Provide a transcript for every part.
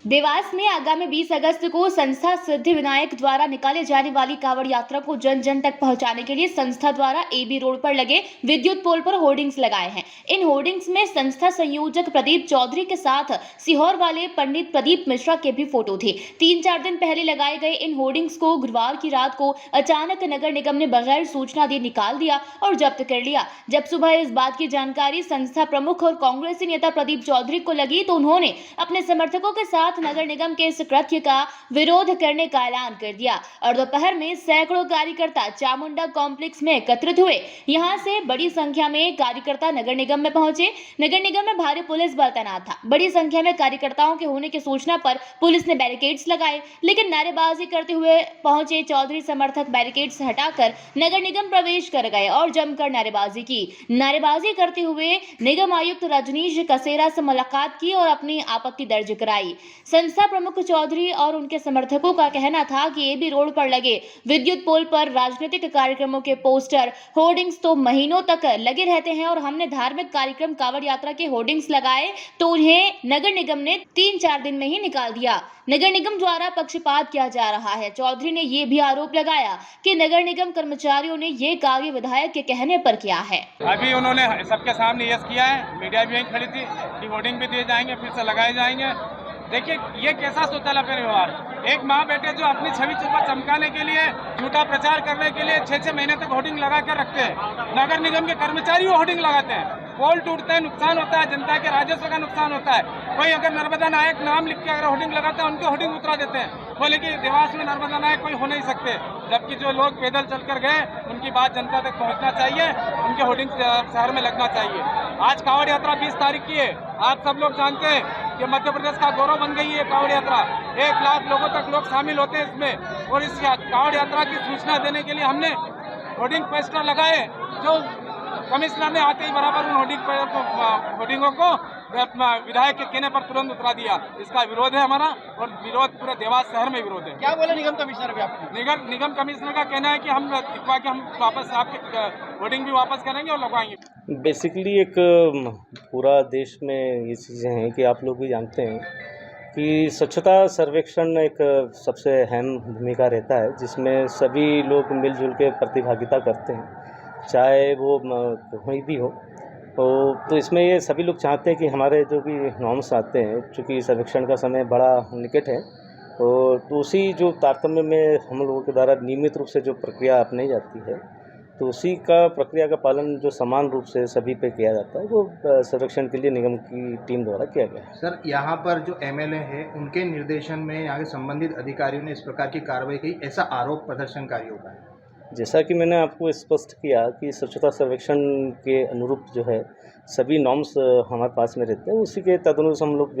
देवास में आगामी 20 अगस्त को संस्था सिद्धि विनायक द्वारा निकाले जाने वाली कांवड़ यात्रा को जन जन तक पहुंचाने के लिए संस्था द्वारा एबी रोड पर लगे विद्युत पोल पर होर्डिंग्स लगाए हैं। इन होर्डिंग्स में संस्था संयोजक प्रदीप चौधरी के साथ सीहोर वाले पंडित प्रदीप मिश्रा के भी फोटो थे। 3-4 दिन पहले लगाए गए इन होर्डिंग्स को गुरुवार की रात को अचानक नगर निगम ने बगैर सूचना दिए निकाल दिया और जब्त कर लिया। जब सुबह इस बात की जानकारी संस्था प्रमुख और कांग्रेसी नेता प्रदीप चौधरी को लगी तो उन्होंने अपने समर्थकों के साथ नगर निगम के इस कृत्य का विरोध करने का ऐलान कर दिया और दोपहर में सैकड़ों कार्यकर्ता चामुंडा कॉम्प्लेक्स में एकत्रित हुए। यहां से बड़ी संख्या में कार्यकर्ता नगर निगम में पहुंचे। नगर निगम में भारी पुलिस बल तैनात था। बड़ी संख्या में कार्यकर्ताओं के होने की सूचना पर पुलिस ने बैरिकेड्स लगाए, लेकिन नारेबाजी करते हुए पहुंचे चौधरी समर्थक बैरिकेड्स हटाकर नगर निगम प्रवेश कर गए और जमकर नारेबाजी की। नारेबाजी करते हुए निगम आयुक्त रजनीश कसेरा से मुलाकात की और अपनी आपत्ति दर्ज कराई। संस्था प्रमुख चौधरी और उनके समर्थकों का कहना था कि एबी रोड पर लगे विद्युत पोल पर राजनीतिक कार्यक्रमों के पोस्टर होर्डिंग्स तो महीनों तक लगे रहते हैं और हमने धार्मिक कार्यक्रम कांवड़ यात्रा के होर्डिंग्स लगाए तो उन्हें नगर निगम ने 3-4 दिन में ही निकाल दिया। नगर निगम द्वारा पक्षपात किया जा रहा है। चौधरी ने यह भी आरोप लगाया कि नगर निगम कर्मचारियों ने ये कार्य विधायक के कहने पर किया है। अभी उन्होंने सबके सामने यस किया है, मीडिया भी यहीं खड़ी थी कि होर्डिंग भी दिए जाएंगे, फिर से लगाए जाएंगे। देखिए ये कैसा सोचाला फिर व्यवहार, एक माँ बेटे जो अपनी छवि चमकाने के लिए झूठा प्रचार करने के लिए 6-6 महीने तक होर्डिंग लगा कर रखते हैं। नगर निगम के कर्मचारी वो होर्डिंग लगाते हैं, पोल टूटते हैं, नुकसान होता है, जनता के राजस्व का नुकसान होता है। कोई अगर नर्मदा नायक नाम लिख के अगर होर्डिंग लगाता है उनके होर्डिंग उतरा देते हैं, बोले कि देवास में नर्मदा नायक कोई हो नहीं सकते, जबकि जो लोग पैदल चलकर गए उनकी बात जनता तक पहुंचना चाहिए, उनके होर्डिंग शहर में लगना चाहिए। आज कांवड़ यात्रा 20 तारीख की है। आप सब लोग जानते हैं कि मध्य प्रदेश का गौरव बन गई है कांवड़ यात्रा। 1 लाख लोगों तक लोग शामिल होते हैं इसमें, और इस कांवड़ यात्रा की सूचना देने के लिए हमने होर्डिंग पोस्टर लगाए, जो कमिश्नर ने आते ही बराबर उन होर्डिंगों को विधायक के कहने पर तुरंत उतरा दिया। इसका विरोध है हमारा, और विरोध पूरे देवास शहर में विरोध है। क्या बोले निगम कमिश्नर भी आपने? निगम कमिश्नर का कहना है कि हम दिखवा के हम वापस आपके होर्डिंग भी वापस करेंगे और लगवाएंगे। बेसिकली एक पूरा देश में ये चीज़ें हैं कि आप लोग भी जानते हैं कि स्वच्छता सर्वेक्षण एक सबसे अहम भूमिका रहता है, जिसमें सभी लोग मिलजुल के प्रतिभागिता करते हैं, चाहे वो कोई भी हो। तो इसमें ये सभी लोग चाहते हैं कि हमारे जो भी नॉर्म्स आते हैं, चूँकि सर्वेक्षण का समय बड़ा निकट है, और तो उसी जो तारतम्य में हम लोगों के द्वारा नियमित रूप से जो प्रक्रिया अपनाई जाती है, तो उसी का प्रक्रिया का पालन जो समान रूप से सभी पे किया जाता है, वो सर्वेक्षण के लिए निगम की टीम द्वारा किया गया है। सर, यहाँ पर जो एमएलए है उनके निर्देशन में यहाँ के संबंधित अधिकारियों ने इस प्रकार की कार्रवाई की, ऐसा आरोप प्रदर्शनकारियों का है। जैसा कि मैंने आपको स्पष्ट किया कि स्वच्छता सर्वेक्षण के अनुरूप जो है सभी नॉर्म्स हमारे पास में रहते हैं, उसी के तदनुसार हम लोग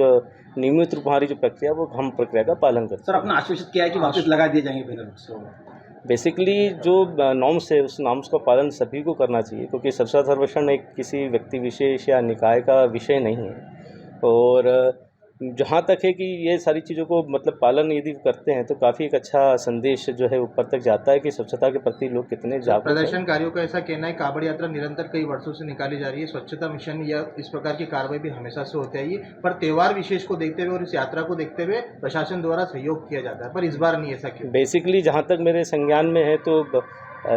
नियमित रूप हमारी जो प्रक्रिया वो हम प्रक्रिया का पालन करते हैं। सर, अपना आश्वासित किया है कि वापस लगा दिए जाएंगे बैनर। बेसिकली जो नॉर्म्स है उस नॉर्म्स का पालन सभी को करना चाहिए, क्योंकि स्वच्छता सर्वेक्षण एक किसी व्यक्ति विशेष या निकाय का विषय नहीं है। और जहाँ तक है कि ये सारी चीज़ों को मतलब पालन यदि करते हैं तो काफ़ी एक अच्छा संदेश जो है ऊपर तक जाता है कि स्वच्छता के प्रति लोग कितने जागरूक हैं। प्रदर्शनकारियों का ऐसा कहना है कांवड़ यात्रा निरंतर कई वर्षों से निकाली जा रही है, स्वच्छता मिशन या इस प्रकार की कार्रवाई भी हमेशा से होती है, पर त्यौहार विशेष को देखते हुए और इस यात्रा को देखते हुए प्रशासन द्वारा सहयोग किया जाता है, पर इस बार नहीं, ऐसा क्यों? बेसिकली जहाँ तक मेरे संज्ञान में है तो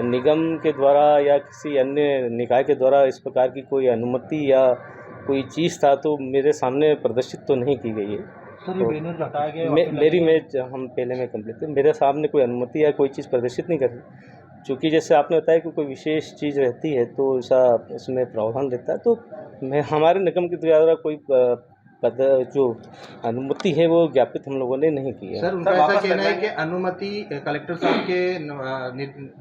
निगम के द्वारा या किसी अन्य निकाय के द्वारा इस प्रकार की कोई अनुमति या कोई चीज़ था तो मेरे सामने प्रदर्शित तो नहीं की गई है। सर, ये बैनर हटाया गया हम पहले में कंप्लीट थे, मेरे सामने कोई अनुमति या कोई चीज़ प्रदर्शित नहीं करी, क्योंकि जैसे आपने बताया कि कोई विशेष चीज़ रहती है तो ऐसा इसमें प्रावधान रहता है, तो हमारे निगम के द्वारा कोई जो अनुमति है वो ज्ञापित हम लोगों ने नहीं की है। सर, उनका ऐसा कहना है कि अनुमति कलेक्टर साहब के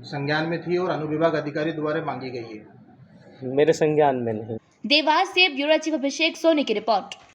संज्ञान में थी और अनुविभाग अधिकारी द्वारा मांगी गई है। मेरे संज्ञान में नहीं। देवास से ब्यूरो चीफ अभिषेक सोनी की रिपोर्ट।